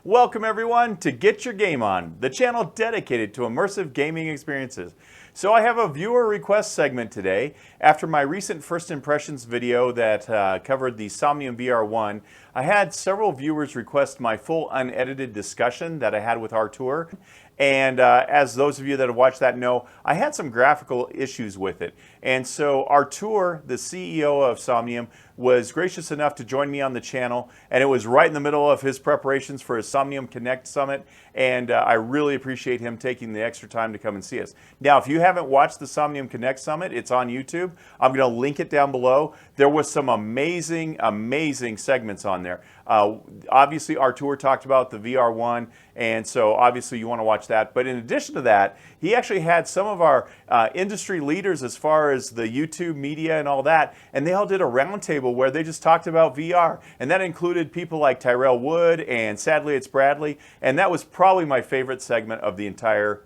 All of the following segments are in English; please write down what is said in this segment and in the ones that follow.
Welcome everyone to Get Your Game On, the channel dedicated to immersive gaming experiences. So I have a viewer request segment today. After my recent first impressions video that covered the Somnium VR1, I had several viewers request my full unedited discussion that I had with Artur. And as those of you that have watched that know, I had some graphical issues with it. And so Artur, the CEO of Somnium, was gracious enough to join me on the channel, and it was right in the middle of his preparations for his Somnium Connect summit, and I really appreciate him taking the extra time to come and see us. Now, if you haven't watched the Somnium Connect summit, it's on YouTube. I'm going to link it down below. There was some amazing segments on there. Obviously, Artur talked about the VR1, and so obviously you want to watch that. But in addition to that, he actually had some of our industry leaders as far as the YouTube media and all that, and they all did a roundtable where they just talked about VR, and that included people like Tyrell Wood and Sadly It's Bradley, and that was probably my favorite segment of the entire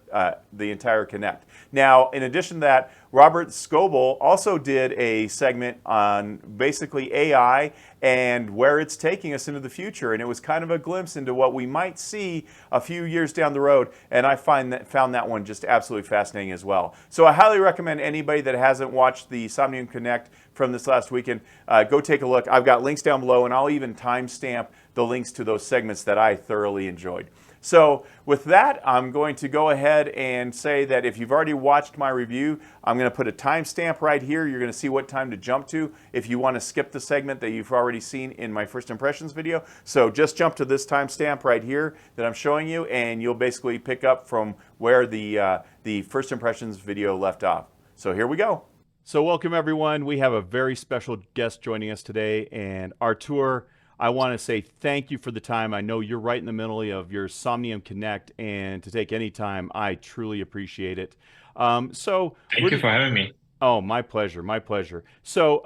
Connect. Now, in addition to that, Robert Scoble also did a segment on basically AI and where it's taking us into the future, and it was kind of a glimpse into what we might see a few years down the road, and I found that one just absolutely fascinating as well. So I highly recommend anybody that hasn't watched the Somnium Connect from this last weekend, go take a look. I've got links down below, and I'll even timestamp the links to those segments that I thoroughly enjoyed. So with that, I'm going to go ahead and say that if you've already watched my review, I'm going to put a timestamp right here. You're going to see what time to jump to if you want to skip the segment that you've already seen in my first impressions video. So just jump to this timestamp right here that I'm showing you, and you'll basically pick up from where the first impressions video left off. So here we go. So welcome everyone. We have a very special guest joining us today, and Artur, I want to say thank you for the time. I know you're right in the middle of your Somnium Connect, and to take any time, I truly appreciate it. Thank you for having me. Oh, my pleasure, my pleasure. So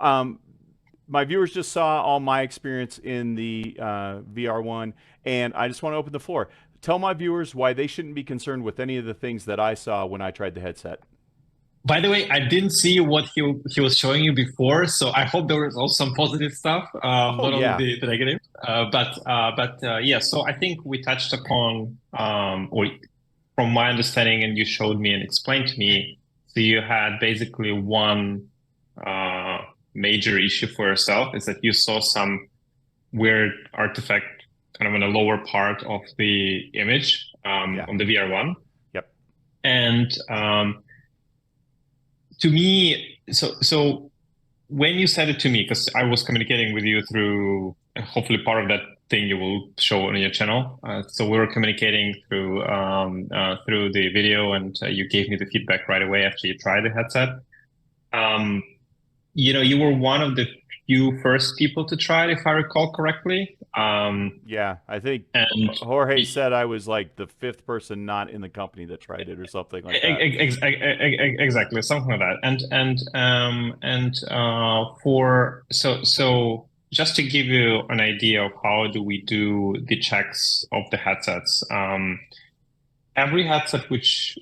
my viewers just saw all my experience in the VR1, and I just want to open the floor. Tell my viewers why they shouldn't be concerned with any of the things that I saw when I tried the headset. By the way, I didn't see what he was showing you before, so I hope there was also some positive stuff, not only Yeah. the negative. Yeah, so I think we touched upon, or from my understanding, and you showed me and explained to me, so you had basically one major issue for yourself, is that you saw some weird artifact kind of in the lower part of the image Yeah. on the VR1. Yep. And to me, so when you said it to me, because I was communicating with you through hopefully part of that thing you will show on your channel. So we were communicating through the video, and you gave me the feedback right away after you tried the headset. You were one of the few first people to try it, if I recall correctly. Yeah, I think Jorge said I was like the fifth person not in the company that tried it or something like that. Exactly, something like that. So just to give you an idea of how do we do the checks of the headsets, every headset which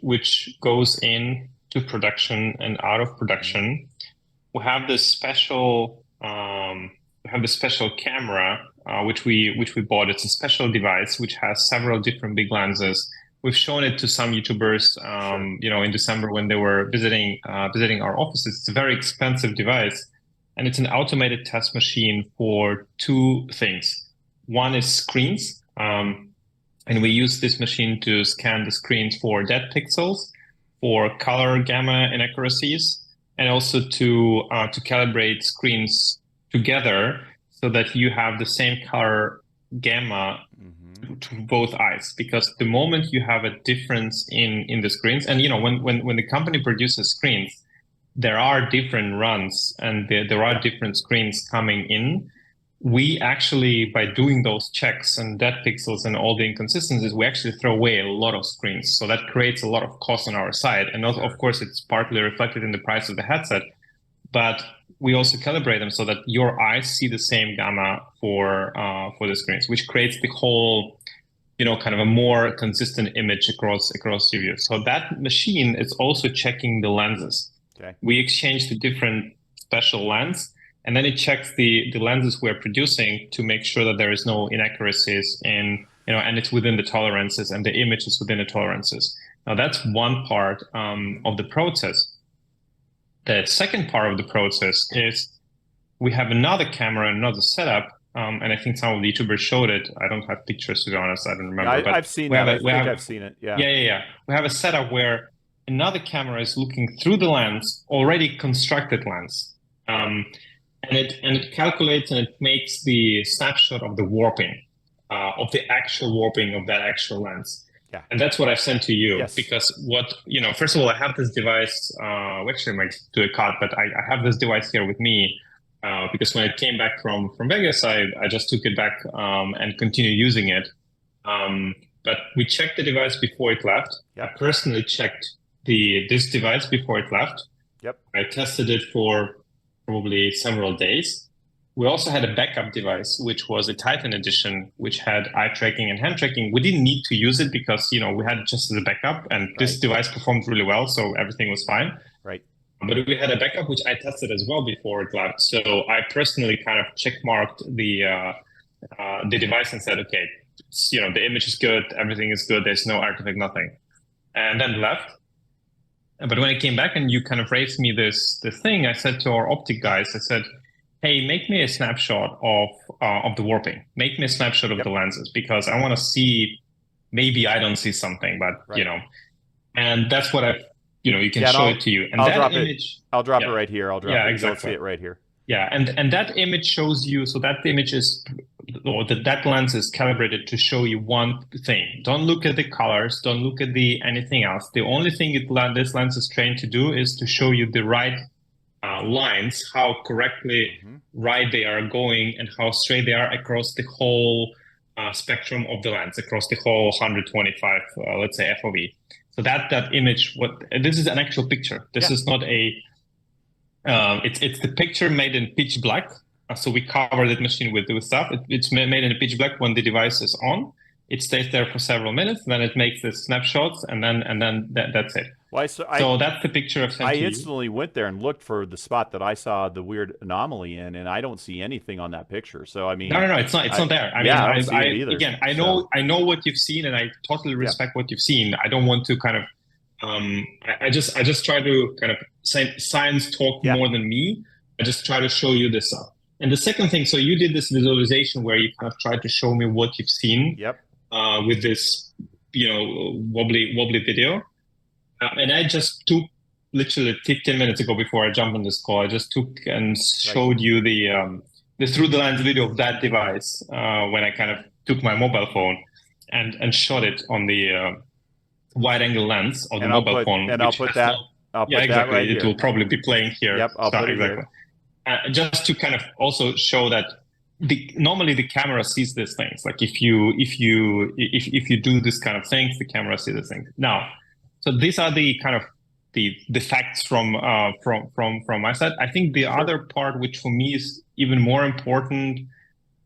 goes in to production and out of production, we have this special camera which we bought. It's a special device which has several different big lenses. We've shown it to some YouTubers, Sure. in December when they were visiting our offices. It's a very expensive device, and it's an automated test machine for two things. One is screens, and we use this machine to scan the screens for dead pixels, for color gamma inaccuracies, and also to calibrate screens together so that you have the same color gamma to both eyes. Because the moment you have a difference in the screens, and when the company produces screens, there are different runs and there are different screens coming in. We actually, by doing those checks and dead pixels and all the inconsistencies, we actually throw away a lot of screens. So that creates a lot of cost on our side. And also, of course, it's partly reflected in the price of the headset, but we also calibrate them so that your eyes see the same gamma for the screens, which creates the whole, kind of a more consistent image across your view. So that machine is also checking the lenses. Okay. We exchange the different special lens, and then it checks the lenses we're producing to make sure that there is no inaccuracies in and it's within the tolerances, and the image is within the tolerances. Now that's one part of the process. The second part of the process is we have another camera, another setup, and I think some of the YouTubers showed it. I don't have pictures, to be honest. I don't remember. Yeah, I've seen that. I think I've seen it. Yeah. Yeah. We have a setup where another camera is looking through the lens, already constructed lens, and it calculates and it makes the snapshot of the warping, of the actual warping of that actual lens. Yeah. And that's what I've sent to you. Yes. Because first of all, I have this device, we actually might do a cut, but I have this device here with me because when I came back from Vegas, I just took it back and continued using it. But we checked the device before it left. Yep. I personally checked this device before it left. Yep. I tested it for probably several days. We also had a backup device, which was a Titan edition, which had eye tracking and hand tracking. We didn't need to use it because, we had it just as a backup, and this device performed really well, so everything was fine. Right. But we had a backup, which I tested as well before it left. So I personally kind of check-marked the device and said, okay, the image is good, everything is good, there's no artifact, nothing. And then left. But when I came back and you kind of raised me this thing, I said to our optic guys, I said, hey, make me a snapshot of the warping. Make me a snapshot of the lenses, because I want to see, maybe I don't see something, but, and that's what you can show it to you. And that image, I'll drop it right here. I'll drop it. Exactly. You'll see it right here. Yeah, and that image shows you, so that image is, or that lens is calibrated to show you one thing. Don't look at the colors, don't look at anything else. The only thing this lens is trained to do is to show you the right lines, how correctly right they are going, and how straight they are across the whole spectrum of the lens, across the whole 125, let's say, FOV. So that image, this is an actual picture. This is not a. It's the picture made in pitch black. So we cover that machine with stuff. It's made in pitch black when the device is on. It stays there for several minutes, then it makes the snapshots, and then that's it. Well, so that's the picture I've sent to you. I instantly went there and looked for the spot that I saw the weird anomaly in, and I don't see anything on that picture. So I mean, no, it's not there. I don't see it either. Again, I know what you've seen, and I totally respect what you've seen. I don't want to kind of, I just try to kind of science talk more than me. I just try to show you this stuff. And the second thing, so you did this visualization where you kind of tried to show me what you've seen. Yep. With this, wobbly video. And I just took literally 15 minutes ago before I jumped on this call, I just took and showed you the Thru-The-Lens video of that device when I kind of took my mobile phone and shot it on the wide angle lens of the mobile phone. And I'll put that right here. It will probably be playing here. Yep, I'll put it here. Just to kind of also show that normally the camera sees these things. Like if you do this kind of things, the camera sees these things. Now, so these are the kind of the facts from my side. I think the other part, which for me is even more important,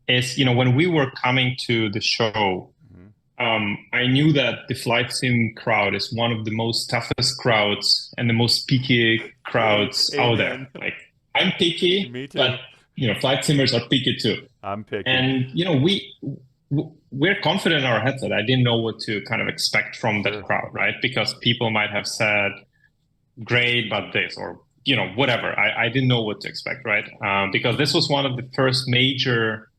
is when we were coming to the show, I knew that the flight sim crowd is one of the most toughest crowds and the most picky crowds out there. Like I'm picky, Me too. but flight simmers are picky too. I'm picky. And we're confident in our headset. I didn't know what to kind of expect from that crowd, right? Because people might have said, great, but this, or whatever. I didn't know what to expect, right? Because this was one of the first major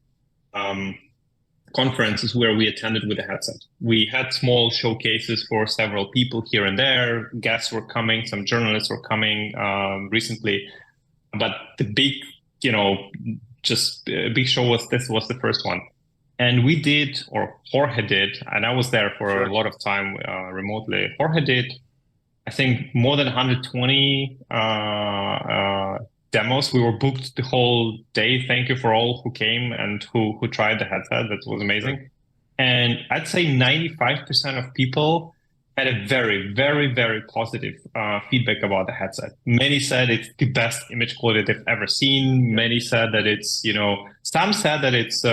conferences where we attended with a headset. We had small showcases for several people here and there. Guests were coming, some journalists were coming recently, but the big, just a big show was the first one. And we did, or Jorge did, and I was there for a lot of time remotely. Jorge did, I think, more than 120 demos. We were booked the whole day. Thank you for all who came and who tried the headset. That was amazing. And I'd say 95% of people had a very, very, very positive feedback about the headset. Many said it's the best image quality they've ever seen. Many said that it's, some said that it's,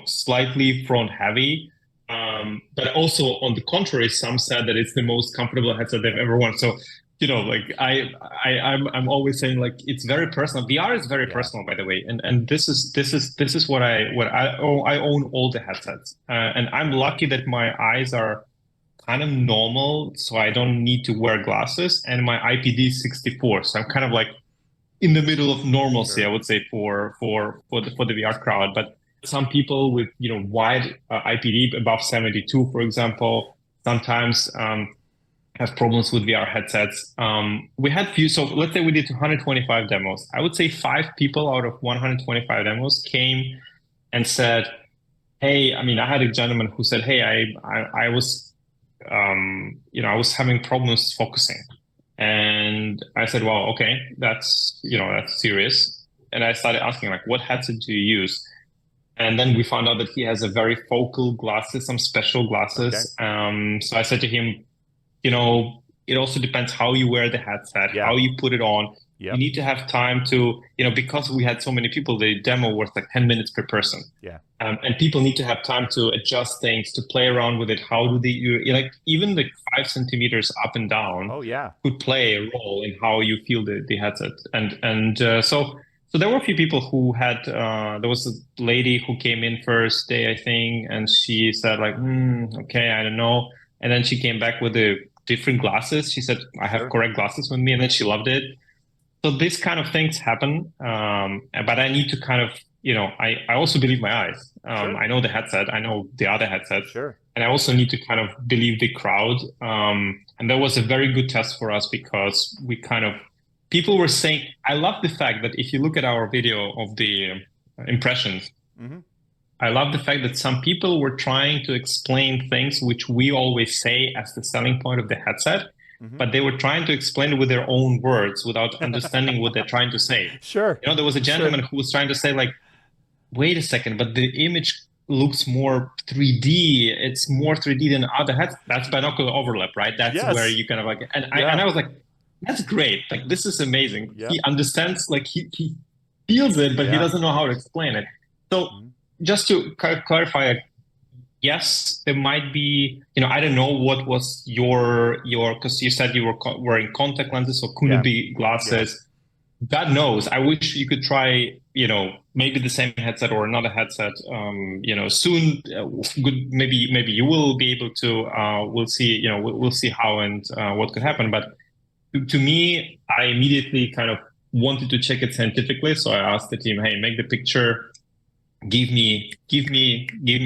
slightly front heavy. But also on the contrary, some said that it's the most comfortable headset they've ever worn. So like I'm always saying like it's very personal. VR is very Yeah, personal, by the way, and this is what I own all the headsets, and I'm lucky that my eyes are kind of normal, so I don't need to wear glasses, and my IPD is 64, so I'm kind of like in the middle of normalcy, I sure. would say for the VR crowd. But some people with wide IPD above 72, for example, sometimes have problems with VR headsets. We had few, so let's say we did 125 demos. I would say 5 people out of 125 demos came and said, "Hey, I mean, I had a gentleman who said, hey, I was, I was having problems focusing." And I said, well, okay, that's serious. And I started asking, like, what headset do you use? And then we found out that he has a very focal glasses, some special Okay. glasses. So I said to him, it also depends how you wear the headset, Yeah. how you put it on. You Yep. need to have time to, because we had so many people, the demo was like 10 minutes per person. Yeah. And people need to have time to adjust things, to play around with it. How do like even the 5 centimeters up and down Oh yeah. could play a role in how you feel the headset. So there were a few people who had, there was a lady who came in first day, I think, and she said like, okay, I don't know. And then she came back with the different glasses. She said, I have Sure. correct glasses with me. And then she loved it. So these kind of things happen. But I need to kind of, I also believe my eyes. Sure. I know the headset, I know the other headsets, Sure. and I also need to kind of believe the crowd. And that was a very good test for us because people were saying, I love the fact that if you look at our video of the impressions, Mm-hmm. I love the fact that some people were trying to explain things which we always say as the selling point of the headset, Mm-hmm. but they were trying to explain it with their own words without understanding what they're trying to say. Sure. There was a Sure. gentleman who was trying to say, like, wait a second, but the image looks more 3D. It's more 3D than other heads. That's binocular overlap, right? That's where Yes. you kind of like, and Yeah. I was like, that's great. Like, this is amazing. He Yep. understands, like, he feels it, but he Yeah. doesn't know how to explain it. So Mhm. just to clarify, yes, there might be, I don't know what was because you said you were wearing contact lenses, so could Yeah. it be Yeah. glasses? God knows. I wish you could try, maybe the same headset or another headset, soon. Good, maybe you will be able to. We'll see. We'll see how and what could Sure. happen. But to me, I immediately kind of wanted to check it scientifically. So I asked the team, "Hey, make the picture. Give me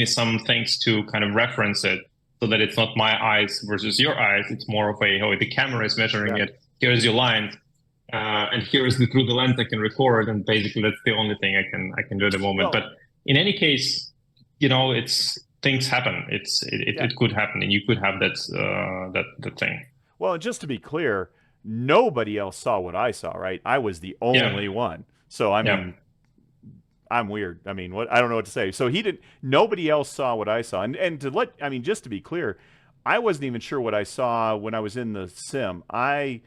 some things to kind of reference it, so that it's not my eyes versus your eyes. It's more of a, oh, the camera is measuring Yeah. it. Here's your line." And here is the Thru-The-Lens I can record, and basically that's the only thing I can do at the moment. Well, But in any case, it's things happen. yeah. It could happen, and you could have that thing. Well, just to be clear, nobody else saw what I saw, right? I was the Yeah, only one. So I yeah, mean, I'm weird. I mean, what I don't know what to say. So he didn't. Nobody else saw what I saw, and to let I mean, just to be clear, I wasn't even sure what I saw when I was in the sim. I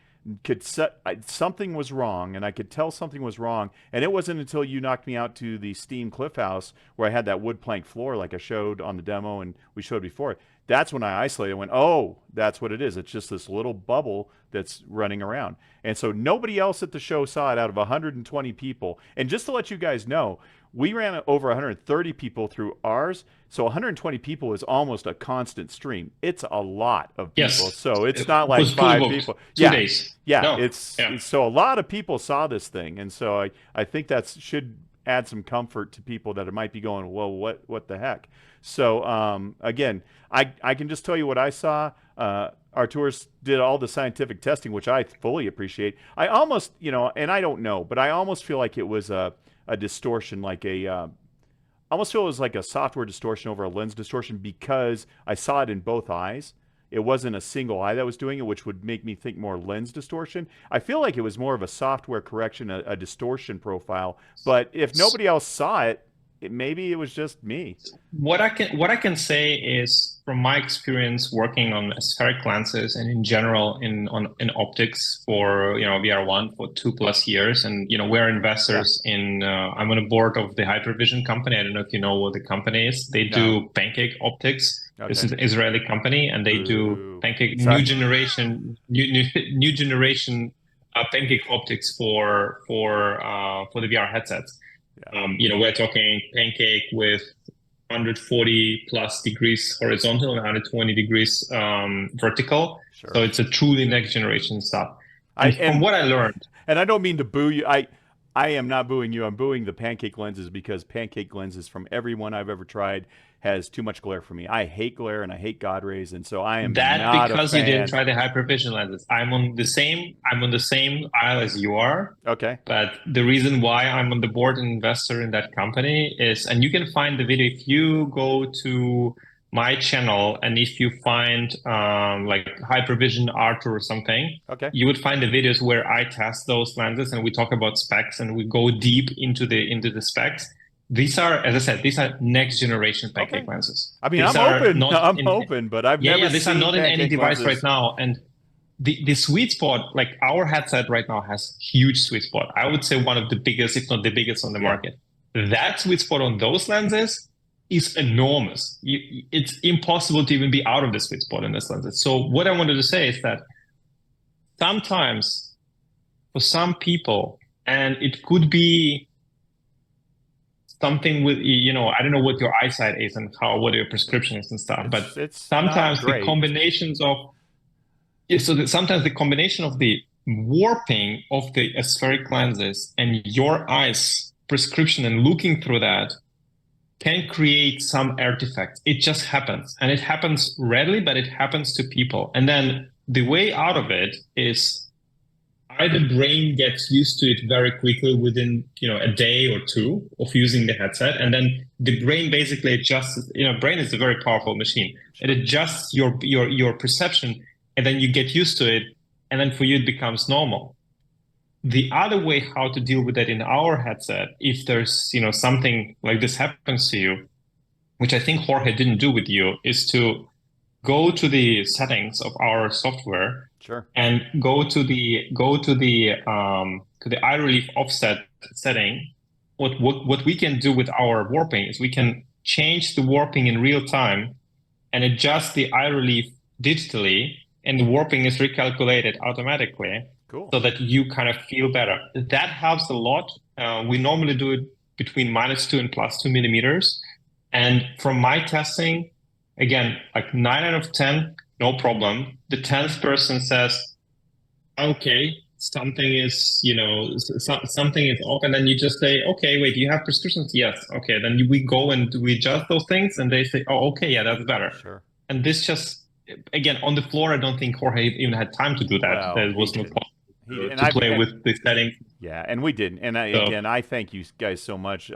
could set something was wrong, and I could tell something was wrong. And it wasn't until you knocked me out to the Steam Cliff House where I had that wood plank floor, like I showed on the demo and we showed before. That's when I isolated and went, oh, that's what it is. It's just this little bubble that's running around. And so nobody else at the show saw it out of 120 people. And just to let you guys know, we ran over 130 people through ours. So 120 people is almost a constant stream. It's a lot of people. yes. So it's It not like was fully five booked. people. two Yeah. days. Yeah. No, It's, yeah. it's so a lot of people saw this thing. And so I think that should add some comfort to people that it might be going, well, what the heck? So again, I can just tell you what I saw. Artur did all the scientific testing, which I fully appreciate. I almost, and I don't know, but I almost feel like it was a distortion, like I almost feel it was like a software distortion over a lens distortion because I saw it in both eyes. It wasn't a single eye that was doing it, which would make me think more lens distortion. I feel like it was more of a software correction, a distortion profile. But if nobody else saw it, maybe it was just me. What I can say is from my experience working on spheric lenses and in general in optics for VR1 for 2+ years, and we're Yeah. investors in I'm on a board of the Hypervision company. I don't know if you know what the company is. They No. do Pancake optics. This Okay. is an Israeli company, and they do Ooh. Pancake Sorry. new generation Pancake optics for the VR headsets. Yeah. We're talking Pancake with 140 plus degrees horizontal and 120 degrees vertical. Sure. So it's a truly next generation stuff. I And from what I learned, and I don't mean to boo you. I am not booing you. I'm booing the Pancake lenses because Pancake lenses from everyone I've ever tried has too much glare for me. I hate glare and I hate God rays, and so I am that not a because you didn't fan. try the hypervision lenses. I'm on the same aisle as you are. Okay. But the reason why I'm on the board and investor in that company is, and you can find the video if you go to my channel and if you find like Hypervision Artur or something, Okay. you would find the videos where I test those lenses and we talk about specs and we go deep into the specs. These are, as I said, these are next generation Pancake Okay. lenses. I mean, These I'm are open. not I'm in, open, but I've yeah, never yeah, these are seen not in any Pancake device right lenses. now. And the sweet spot, like our headset right now has huge sweet spot. I would say one of the biggest, if not the biggest on the Yeah. market. That sweet spot on those lenses is enormous. It's impossible to even be out of the sweet spot in this lenses. So what I wanted to say is that sometimes for some people, and it could be something with, I don't know what your eyesight is and what your prescription is and stuff, but It's not sometimes the great. combinations of yeah, so that sometimes the combination of the warping of the aspheric lenses and your eyes prescription and looking through that can create some artifacts. It just happens. And it happens rarely, but it happens to people. And then the way out of it is either brain gets used to it very quickly within, a day or two of using the headset. And then the brain basically adjusts, brain is a very powerful machine. It adjusts your perception and then you get used to it. And then for you, it becomes normal. The other way how to deal with that in our headset, if there's, something like this happens to you, which I think Jorge didn't do with you, is to go to the settings of our software Sure. and go to the eye relief offset setting. What we can do with our warping is we can change the warping in real time and adjust the eye relief digitally, and the warping is recalculated automatically. Cool. So that you kind of feel better. That helps a lot. We normally do it between -2 and +2 millimeters. And from my testing, again, like 9 out of 10, no problem. The 10th person says, okay, something is, something is off. And then you just say, okay, wait, do you have prescriptions? Yes. Okay. Then we go and we adjust those things and they say, oh, okay, yeah, that's better. Sure. And this just, again, on the floor, I don't think Jorge even had time to do that. Well, There was he no didn't. point And to play with the settings. Yeah, and we didn't. And So, again, I thank you guys so much.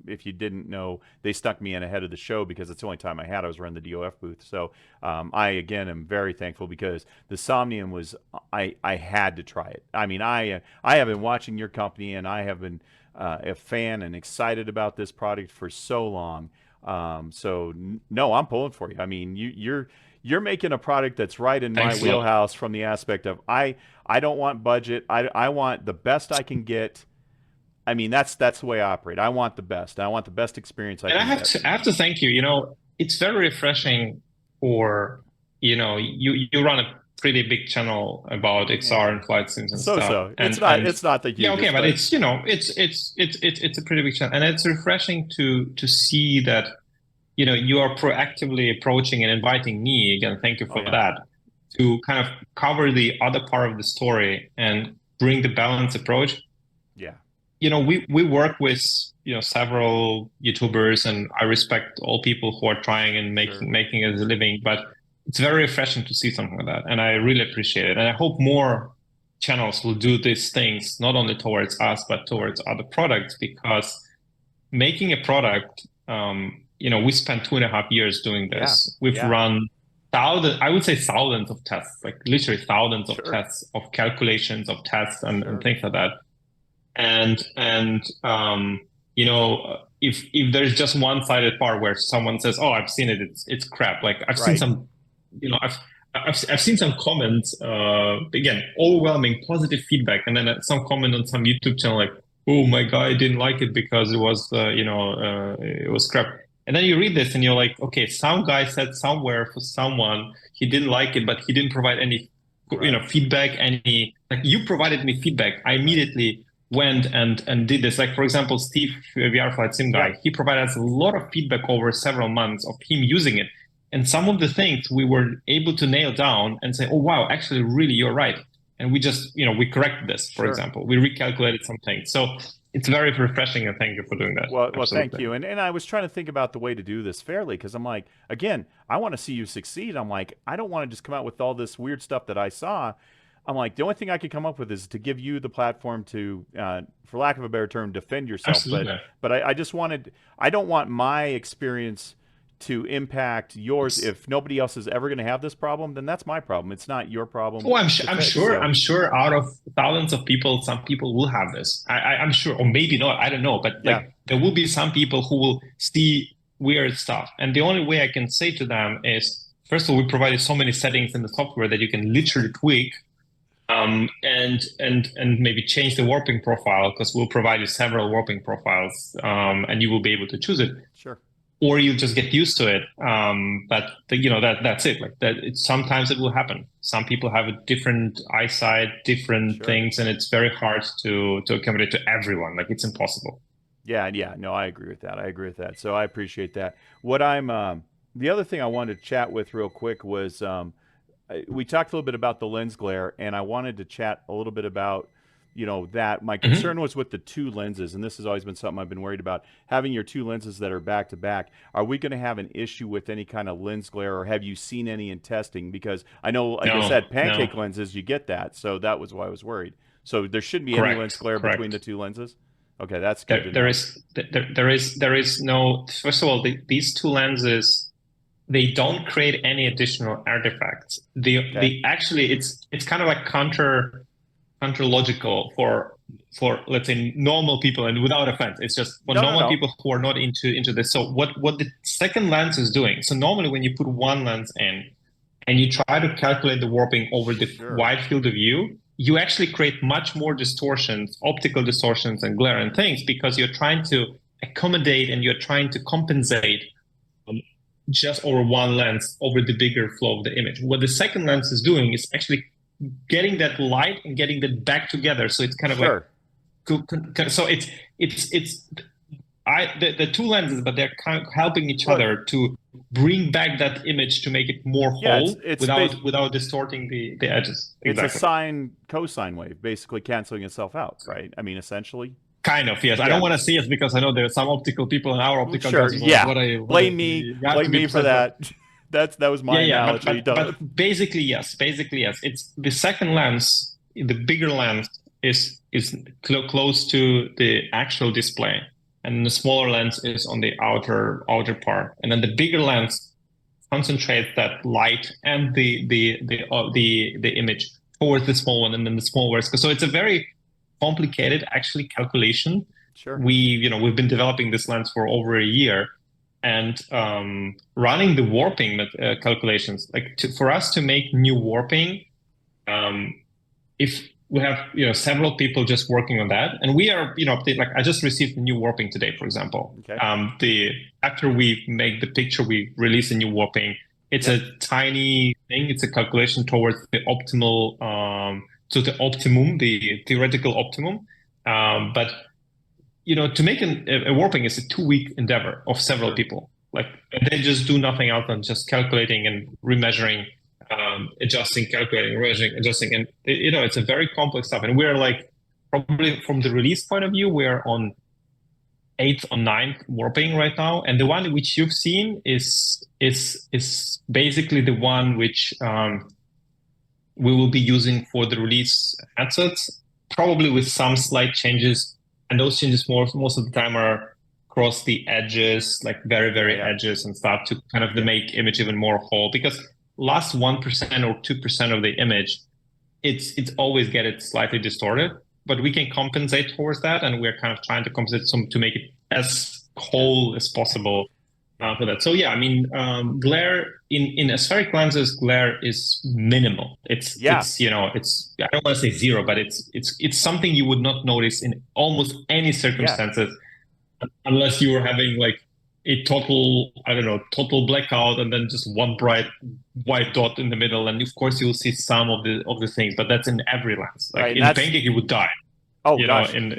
If you didn't know, they stuck me in ahead of the show because it's the only time I had. I was running the DOF booth. So I, again, am very thankful because the Somnium was, I had to try it. I mean, I have been watching your company and I have been a fan and excited about this product for so long. No, I'm pulling for you. I mean, you're making a product that's right in my thanks a lot. wheelhouse from the aspect of I don't want budget. I want the best I can get. I mean, that's the way I operate. I want the best. I want the best experience I And can get. I have to thank you. It's very refreshing for, you run a pretty big channel about XR and flight sims and stuff. It's And it's not the hugest. yeah, okay, but it's it's a pretty big channel, and it's refreshing to see that you are proactively approaching and inviting me again. Thank you for that, to kind of cover the other part of the story and bring the balanced approach. Yeah. We work with several YouTubers, and I respect all people who are trying and making it as a living, but it's very refreshing to see something like that, and I really appreciate it. And I hope more channels will do these things, not only towards us but towards other products, because making a product, we spent 2.5 years doing this. We've run I would say thousands of tests, like literally thousands of tests, of calculations of tests and things like that. And if there's just one-sided part where someone says, "Oh, I've seen it, it's crap," like I've seen some, I've seen some comments, again, overwhelming positive feedback, and then some comment on some YouTube channel like, "Oh, my guy didn't like it because it was it was crap." And then you read this and you're like, okay, some guy said somewhere for someone he didn't like it, but he didn't provide any, Right. feedback. Any like you provided me feedback. I immediately went and did this. Like for example, Steve, VR Flight Sim Yeah. guy, he provided us a lot of feedback over several months of him using it. And some of the things we were able to nail down and say, oh wow, actually, really, you're right. And we just, we corrected this. For Sure. example, we recalculated some things. So it's very refreshing, and thank you for doing that. Well, thank Absolutely. you. And I was trying to think about the way to do this fairly because I'm like, again, I want to see you succeed. I'm like, I don't want to just come out with all this weird stuff that I saw. I'm like, the only thing I could come up with is to give you the platform to, for lack of a better term, defend yourself. Absolutely. But I just wanted, I don't want my experience to impact yours. If nobody else is ever going to have this problem, then that's my problem. It's not your problem Oh, to I'm fix. sure. So, I'm sure. Out of thousands of people, some people will have this. I'm sure, or maybe not. I don't know. But yeah, like, there will be some people who will see weird stuff, and the only way I can say to them is, first of all, we provided so many settings in the software that you can literally tweak, and maybe change the warping profile, because we'll provide you several warping profiles, and you will be able to choose it. sure. Or you just get used to it. But that's it. Like that, sometimes it will happen. Some people have a different eyesight, different Sure. things, and it's very hard to accommodate to everyone. Like it's impossible. Yeah. No, I agree with that. I agree with that. So I appreciate that. What I'm, the other thing I wanted to chat with real quick was, we talked a little bit about the lens glare, and I wanted to chat a little bit about, that my Mhm. concern was with the two lenses, and this has always been something I've been worried about. Having your two lenses that are back to back, are we going to have an issue with any kind of lens glare, or have you seen any in testing? Because I know, like I No, said, no, Pancake lenses, you get that, so that was why I was worried. So there shouldn't be any lens correct, glare between the correct. two lenses. Okay, that's good to There know. is there is no. First of all, these two lenses, they don't create any additional artifacts. Okay. The actually, it's kind of like counter logical for let's say normal people, and without offense, it's just for No, no, normal no. people who are not into this. So what the second lens is doing, so normally when you put one lens in and you try to calculate the warping over the Sure. wide field of view, you actually create much more distortions, optical distortions and glare and things, because you're trying to accommodate and you're trying to compensate, just over one lens over the bigger flow of the image. What the second lens is doing is actually getting that light and getting that back together. So it's kind of like, Sure. so it's the two lenses, but they're kind of helping each Well, other to bring back that image to make it more yeah, it's whole it's bas- without distorting the edges. it's a Exactly. sine cosine wave, basically canceling itself out, right? I mean, essentially. Kind of, yes. I don't Yeah. want to see it because I know there are some optical people, and our Well, optical sure. guys are like, Yeah. Blame me. you have to Blame be me for precise. that. That was my Yeah, yeah, analogy. but basically yes, basically yes. It's the second lens, the bigger lens is close to the actual display, and the smaller lens is on the outer part, and then the bigger lens concentrates that light and the image towards the small one, and then the small one. So it's a very complicated actually calculation. Sure. We've been developing this lens for over a year, and running the warping calculations, like for us to make new warping, if we have several people just working on that, and we are like I just received a new warping today, for example. Okay. The After we make the picture, we release a new warping. It's a tiny thing. It's a calculation towards the optimal, to the optimum, the theoretical optimum. But to make a warping is a 2-week endeavor of several Sure. people. Like they just do nothing else than just calculating and remeasuring, adjusting, calculating, remeasuring, adjusting, and it's a very complex stuff. And we're like, probably from the release point of view, we're on 8th or 9th warping right now, and the one which you've seen is basically the one which we will be using for the release headsets, probably with some slight changes. And those changes most of the time are across the edges, like very Yeah. edges and stuff, to kind of make image even more whole. Because last 1% or 2% of the image, it's always get it slightly distorted, but we can compensate towards that, and we're kind of trying to compensate to make it as whole as possible for that. So yeah, I mean, glare in aspheric lenses, glare is minimal. It's Yeah. it's I don't want to say zero, but it's something you would not notice in almost any circumstances, unless you were having like a total, I don't know, total blackout and then just one bright white dot in the middle. And of course you'll see some of the things, but that's in every lens. Like Right, and in that's Pancake, you would die, oh you know, gosh, and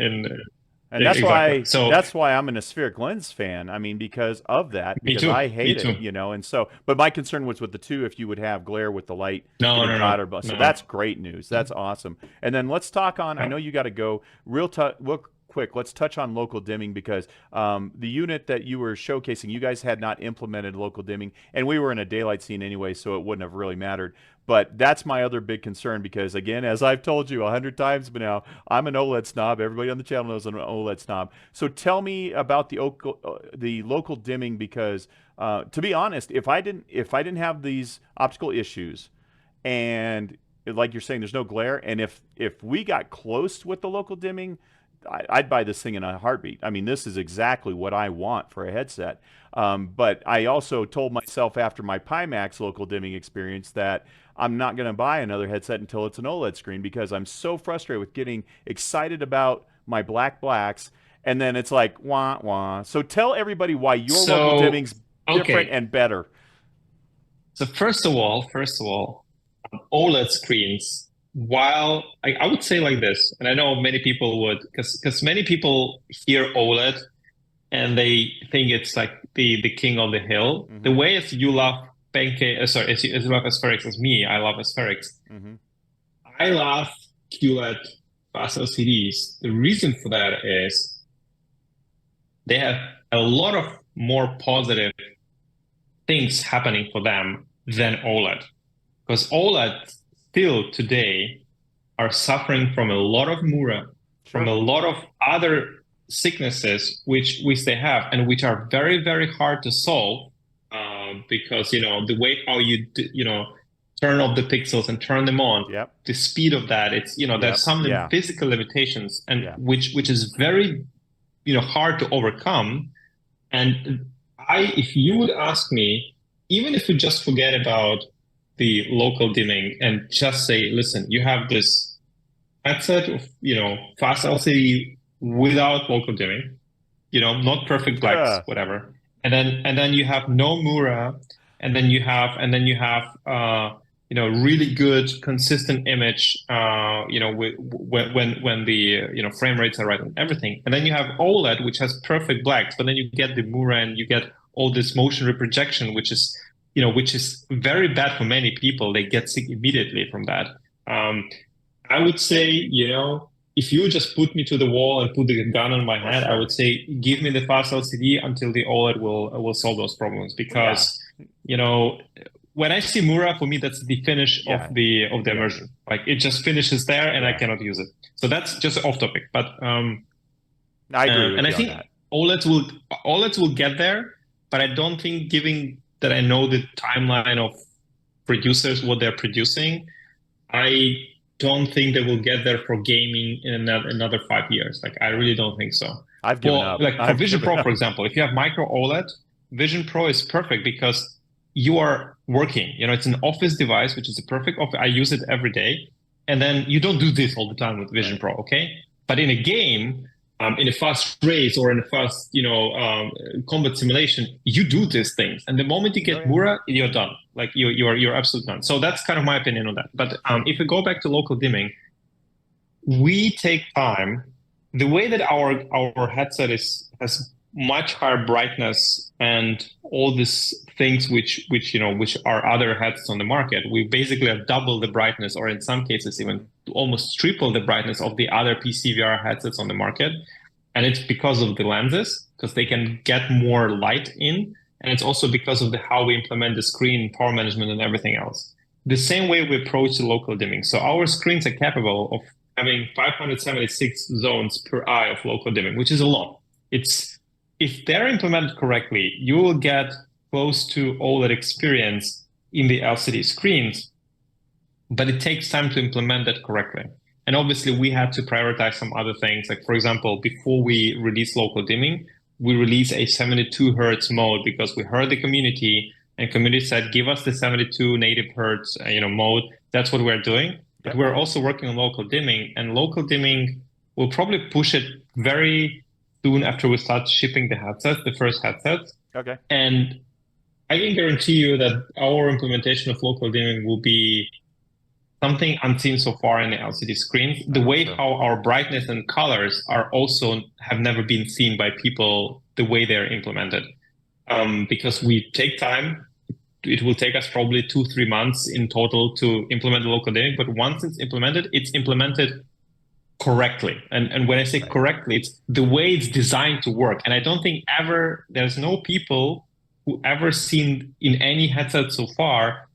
exactly. So that's why I'm an aspheric lens fan. I mean, because of that, me because too, I me hate it, too. you know. And so, but my concern was with the two, if you would have glare with the light No, getting no, caught no, or so no. that's great news. That's awesome. And then let's talk on. I Yeah. know you got to go real quick. Let's touch on local dimming because the unit that you were showcasing, you guys had not implemented local dimming, and we were in a daylight scene anyway, so it wouldn't have really mattered. But that's my other big concern because, again, as I've told you 100 times by now, I'm an OLED snob. Everybody on the channel knows I'm an OLED snob. So tell me about the local dimming because, to be honest, if I didn't have these optical issues, and like you're saying, there's no glare, and if we got close with the local dimming, I'd buy this thing in a heartbeat. I mean, this is exactly what I want for a headset. But I also told myself after my Pimax local dimming experience that I'm not going to buy another headset until it's an OLED screen because I'm so frustrated with getting excited about my blacks, and then it's like wah wah. So tell everybody why your local So, dimming's different okay. and better. So first of all, OLED screens, while I would say like this, and I know many people would, because many people hear OLED and they think it's like the king of the hill. The Mm-hmm. way if you love Pancake, sorry, as you love Aspherics as me, I love Aspherics. Mm-hmm. I love QLED fast LCDs. The reason for that is they have a lot of more positive things happening for them than OLED. Because OLED still today are suffering from a lot of Mura, from Sure. a lot of other sicknesses which they have and which are very, very hard to solve because you know the way how you know turn off the pixels and turn them on, Yep. the speed of that, it's you know there's Yep. some Yeah. physical limitations and Yeah. which is very you know hard to overcome. And if you would ask me, even if you just forget about the local dimming and just say, listen, you have this headset of, you know, fast LCD without local dimming, you know, not perfect blacks, Yeah. whatever. And then you have no Mura, and then you have you know, really good consistent image, you know, when the you know frame rates are right and everything. And then you have OLED, which has perfect blacks, but then you get the Mura and you get all this motion reprojection, which is you know, which is very bad for many people. They get sick immediately from that. Um, I would say, you know, if you just put me to the wall and put the gun on my Well, head, I would sure. say give me the fast LCD until the OLED will solve those problems. Well, yeah. Because, you know, when I see Mura, for me that's the finish Yeah. of the Yeah. immersion. Like it just finishes there, and I Yeah. cannot use it. So that's just off topic. But I agree with and I you on think that. OLEDs will get there, but I don't think, given that I know the timeline of producers what they're producing, I don't think they will get there for gaming in another 5 years. Like, I really don't think so. I've given For up. like for I've Vision given Pro, for up. example, if you have micro OLED, Vision Pro is perfect because you are working. You know, it's an office device, which is a perfect office. I use it every day, and then you don't do this all the time with Vision Right. Pro. Okay, but in a game, in a fast race or in a fast, you know, combat simulation, you do these things, and the moment you Oh get yeah. Mura, you're done. Like you're absolutely done. So that's kind of my opinion on that. But if we go back to local dimming, we take time. The way that our headset is has much higher brightness and all these things which you know which are other headsets on the market, we basically have double the brightness, or in some cases even Mhm. almost triple the brightness of the other PC VR headsets on the market. And it's because of the lenses, because they can get more light in, and it's also because of the how we implement the screen, power management, and everything else. The same way we approach the local dimming. So our screens are capable of having 576 zones per eye of local dimming, which is a lot. It's if they're implemented correctly, you will get close to OLED experience in the LCD screens, but it takes time to implement that correctly. And obviously, we had to prioritize some other things. Like, for example, before we release local dimming, we release a 72 hertz mode because we heard the community, and community said, "Give us the 72 native hertz, you know, mode." That's what we're doing. But Yep. we're also working on local dimming, and local dimming will probably push it very soon after we start shipping the headsets, the first headsets. Okay. And I can guarantee you that our implementation of local dimming will be something unseen so far in the LCD screens. I The hope way so. how our brightness and colors are also have never been seen by people the way they're implemented. Because we take time. It will take us probably 2, 3 months in total to implement the local dimming. But once it's implemented correctly. And when I say Right. correctly, it's the way it's designed to work. And I don't think ever there's no people who ever seen in any headset so far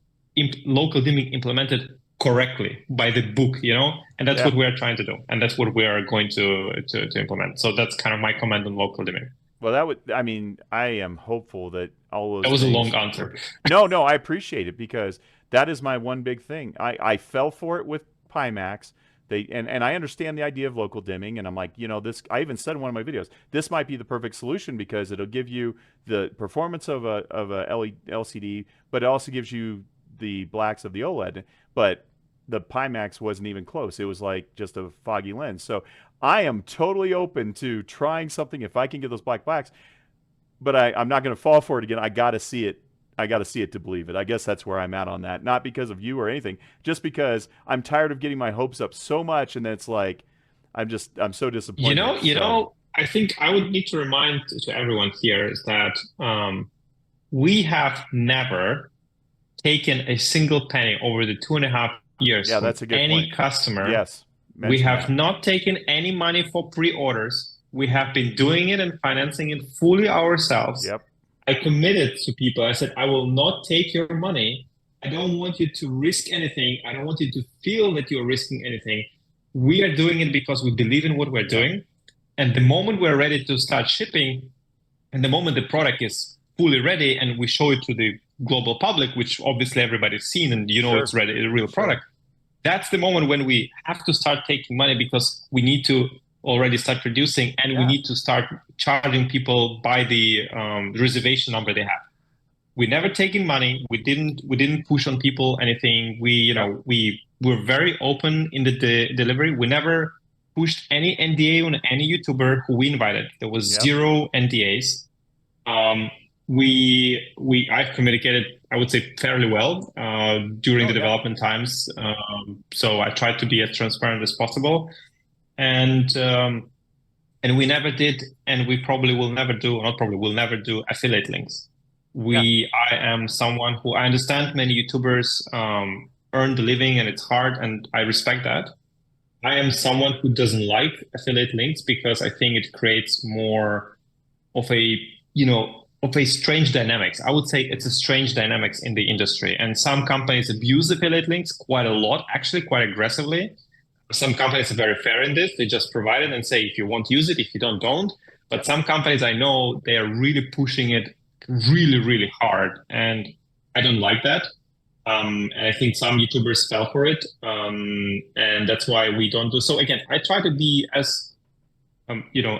local dimming implemented correctly by the book, you know? And that's Yeah. what we're trying to do. And that's what we are going to implement. So that's kind of my comment on local dimming. Well, that would, I mean, I am hopeful that all That those was a long things answer. work. No, no, I appreciate it because that is my one big thing. I fell for it with Pimax. And I understand the idea of local dimming, and I'm like, this. I even said in one of my videos, this might be the perfect solution because it'll give you the performance of a LCD, but it also gives you the blacks of the OLED. But the Pimax wasn't even close. It was like just a foggy lens. So I am totally open to trying something if I can get those black blacks. But I'm not going to fall for it again. I got to see it. I got to see it to believe it. I guess that's where I'm at on that. Not because of you or anything, just because I'm tired of getting my hopes up so much, and then it's like I'm so disappointed. So I think I would need to remind to everyone here is that we have never taken a single penny over the 2.5 years yeah, from that's a good point. any customer. Yes, We mention have that. not taken any money for pre-orders. We have been doing it and financing it fully ourselves. Yep. I committed to people. I said, I will not take your money. I don't want you to risk anything. I don't want you to feel that you're risking anything. We are doing it because we believe in what we're Yep. doing. And the moment we're ready to start shipping, and the moment the product is fully ready and we show it to the global public, which obviously everybody's seen and it's Sure. ready, a real Sure. product, that's the moment when we have to start taking money because we need to already start producing and we Yeah. need to start charging people by the reservation number they have. We never taken money. We didn't push on people anything. Yep. We were very open in the delivery. We never pushed any NDA on any YouTuber who we invited. There was Yep. zero NDAs. Um, I've communicated, I would say, fairly well during Oh the yeah. development times. So I tried to be as transparent as possible, and we never did, and we probably will never do, not probably will never do affiliate links. Yeah. I am someone who I understand many YouTubers earn the living and it's hard, and I respect that. I am someone who doesn't like affiliate links because I think it creates more of a of a strange dynamics. I would say it's a strange dynamics in the industry, and some companies abuse affiliate links quite a lot, actually quite aggressively. Some companies are very fair in this; they just provide it and say if you want to use it, if you don't. But Yep. some companies I know they are really pushing it really really hard, and I don't like that. And I think some YouTubers fell for it, and that's why we don't do so. Again, I try to be as um, you know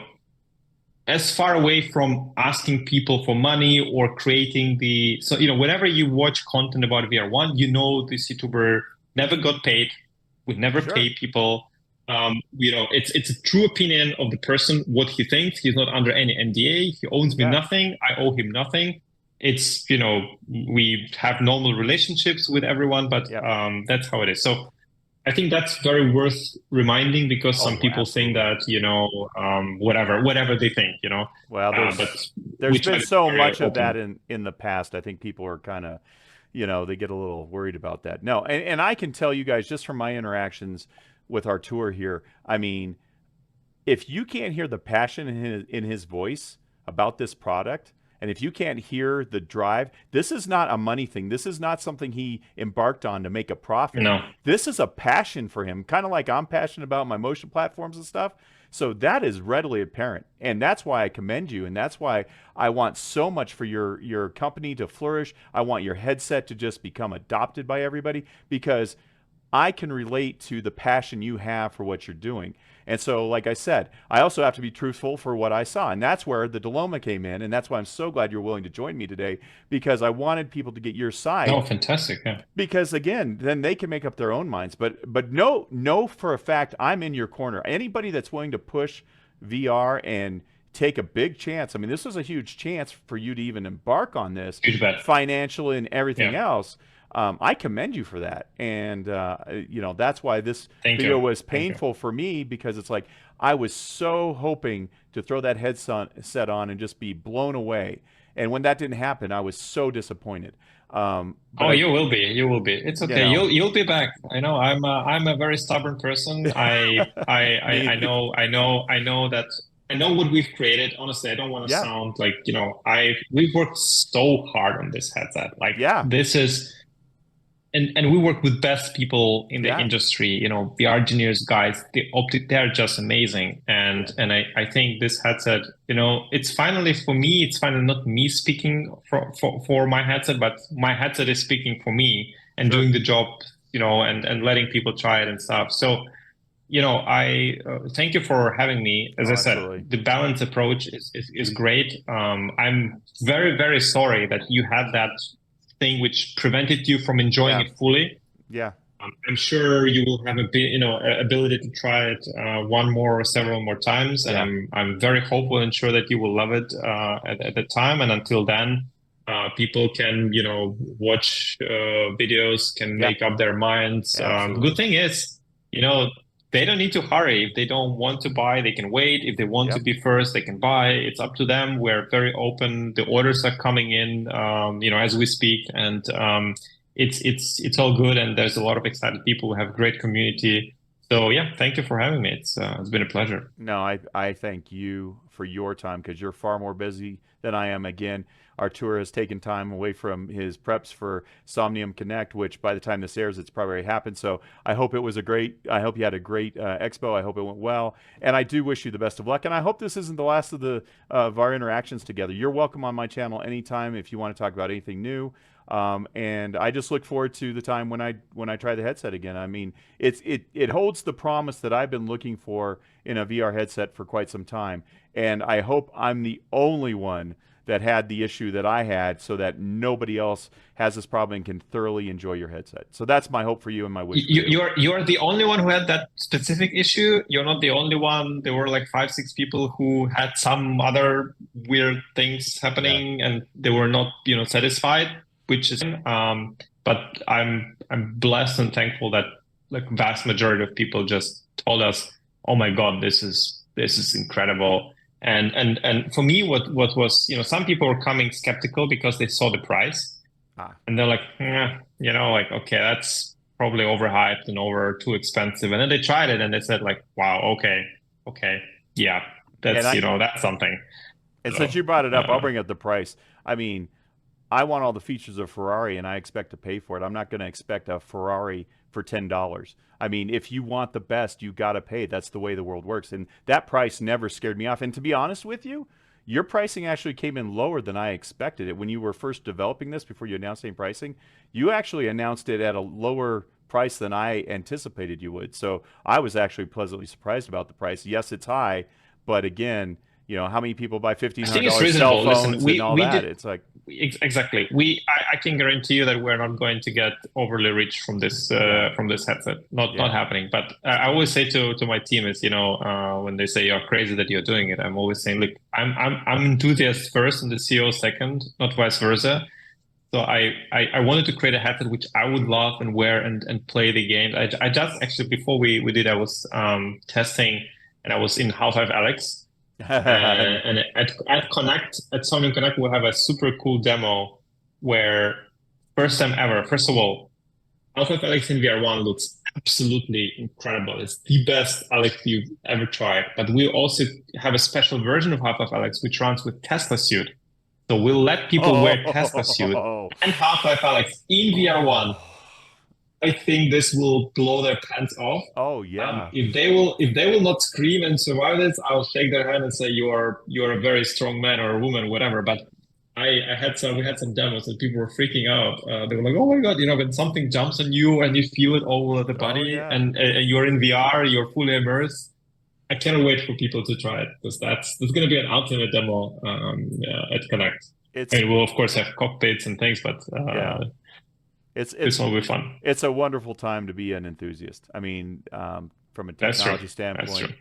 as far away from asking people for money or creating whenever you watch content about VR1, this YouTuber never got paid, would never Sure. pay people. It's a true opinion of the person, what he thinks. He's not under any NDA. He owes me Yeah. nothing. I owe him nothing. It's, we have normal relationships with everyone, but Yep. that's how it is. So I think that's very worth reminding because some Oh, people think absolutely. that whatever they think. Well, But we there's try been to be so very much of that open. in the past. I think people are kind of, they get a little worried about that. No, and I can tell you guys just from my interactions with Artur here. I mean, if you can't hear the passion in his voice about this product, and if you can't hear the drive, this is not a money thing. This is not something he embarked on to make a profit. No, This is a passion for him, kind of like I'm passionate about my motion platforms and stuff. So that is readily apparent, and that's why I commend you, and that's why I want so much for your company to flourish. I want your headset to just become adopted by everybody because I can relate to the passion you have for what you're doing. And so, like I said, I also have to be truthful for what I saw. And that's where the dilemma came in. And that's why I'm so glad you're willing to join me today because I wanted people to get your no, side. fantastic. Yeah. Because again, then they can make up their own minds. But know for a fact I'm in your corner. Anybody that's willing to push VR and take a big chance. I mean, this was a huge chance for you to even embark on this, Huge bet. financially and everything Yeah. else. I commend you for that, and you know, that's why this Thank video you. was Thank you. painful for me, because it's like I was so hoping to throw that headset on and just be blown away, and when that didn't happen, I was so disappointed. But Oh, you will be. You will be. It's you okay. know, You'll be back. I know. I'm a very stubborn person. me, I know that I know what we've created. Honestly, I don't want to yeah, sound like, we've worked so hard on this headset. Like yeah, this is and we work with best people in the yeah, industry, the engineers, guys, they're just amazing. yeah, And I think this headset, it's finally, for me, it's finally not me speaking for my headset, but my headset is speaking for me and sure, doing the job, and letting people try it and stuff. So, I thank you for having me. As oh, I said, absolutely, the balanced approach is great. I'm very, very sorry that you had that thing which prevented you from enjoying yeah, it fully. yeah, I'm sure you will have a bit, ability to try it one more or several more times, and yeah, I'm very hopeful and sure that you will love it at the time. And until then, people can watch videos, can yeah, make up their minds. Good absolutely, thing is, you know, they don't need to hurry. If they don't want to buy, they can wait. If they want to yep, be first, they can buy. It's up to them. We're very open. The orders are coming in, as we speak, and it's all good. And there's a lot of excited people who have great community. So yeah, thank you for having me. It's been a pleasure. No, I thank you for your time, because you're far more busy than I am. Again, Artur has taken time away from his preps for Somnium Connect, which by the time this airs, it's probably already happened. So I hope I hope you had a great expo. I hope it went well. And I do wish you the best of luck. And I hope this isn't the last of our interactions together. You're welcome on my channel anytime if you want to talk about anything new. And I just look forward to the time when I try the headset again. I mean, it holds the promise that I've been looking for in a VR headset for quite some time, and I hope I'm the only one that had the issue that I had, so that nobody else has this problem and can thoroughly enjoy your headset. So that's my hope for you and my wish for you. You're the only one who had that specific issue. You're not the only one. There were like 5, 6 people who had some other weird things Yeah, happening, and they were not, satisfied, which is but I'm blessed and thankful that like vast majority of people just told us, "Oh my God, this is incredible." And for me, what was, some people were coming skeptical because they saw the price. ah, And they're like, like, okay, that's probably overhyped and over too expensive. And then they tried it and they said like, wow, okay, yeah, and that's something. since So, you brought it up, I'll uh, bring up the price. I mean, I want all the features of Ferrari, and I expect to pay for it. I'm not going to expect a Ferrari for $10. I mean, if you want the best, you got to pay. That's the way the world works, and that price never scared me off. And to be honest with you, your pricing actually came in lower than I expected it when you were first developing this. Before you announced any pricing, you actually announced it at a lower price than I anticipated you would. So I was actually pleasantly surprised about the price. Yes, it's high, but again, you know, how many people buy fifteen I hundred think it's dollars cell reasonable. Listen, phones and all we that? did It's like, exactly. I can guarantee you that we're not going to get overly rich yeah, from this headset. Not yeah, happening. But I always say to my team is, when they say you're crazy that you're doing it, I'm always saying, look, I'm enthusiast first and the CEO second, not vice versa. So I wanted to create a headset which I would love and wear and play the games. I just actually, before we did, I was testing, and I was in Half-Life Alex. And at Somnium Connect, we'll have a super cool demo where first time ever, first of all, Half-Life Alex in VR1 looks absolutely incredible. It's the best Alex you've ever tried. But we also have a special version of Half-Life Alex which runs with Tesla Suit. So we'll let people wear Tesla Suit oh, and Half-Life Alex in VR1. oh, I think this will blow their pants off. oh, yeah. If they will not scream and survive this, I'll shake their hand and say you're a very strong man or a woman, whatever. But we had some demos and people were freaking out. They were like, oh my God, when something jumps on you and you feel it all over the Oh, body, yeah. and you're in VR, you're fully immersed. I cannot wait for people to try it, because that's going to be an ultimate demo at Connect. I It's mean, we'll of course have cockpits and things, but yeah. It's this it's will be fun. it's a wonderful time to be an enthusiast. I mean, from a That's true. technology That's true. standpoint,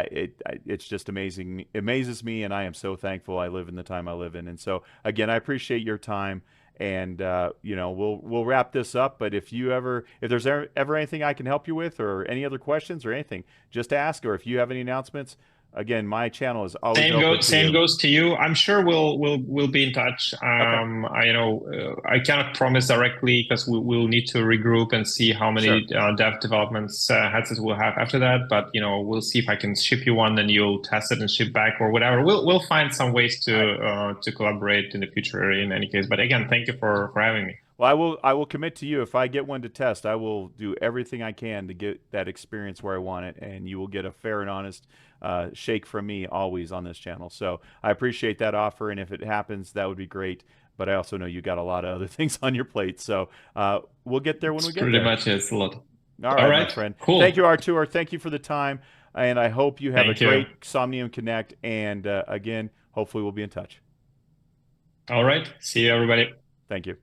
it's just amazing. It amazes me, and I am so thankful I live in the time I live in. And so, again, I appreciate your time. And you know, we'll wrap this up. But if there's ever anything I can help you with, or any other questions or anything, just ask. Or if you have any announcements, again, my channel is always open to Same you. goes to you. I'm sure we'll be in touch. Okay. I cannot promise directly because we'll need to regroup and see how Sure. many dev developments headsets we'll have after that. But we'll see if I can ship you one, then you'll test it and ship back or whatever. We'll find some ways to collaborate in the future. In any case, but again, thank you for having me. Well, I will commit to you. If I get one to test, I will do everything I can to get that experience where I want it, and you will get a fair and honest shake from me always on this channel. So I appreciate that offer, and if it happens, that would be great. But I also know you got a lot of other things on your plate, so we'll get there when we get Pretty there. much it's a lot. All All right, my right, friend. cool. Thank you, Artur. Thank you for the time, and I hope you have Thank a you. great Somnium Connect. And again, hopefully we'll be in touch. All right, see you, everybody. Thank you.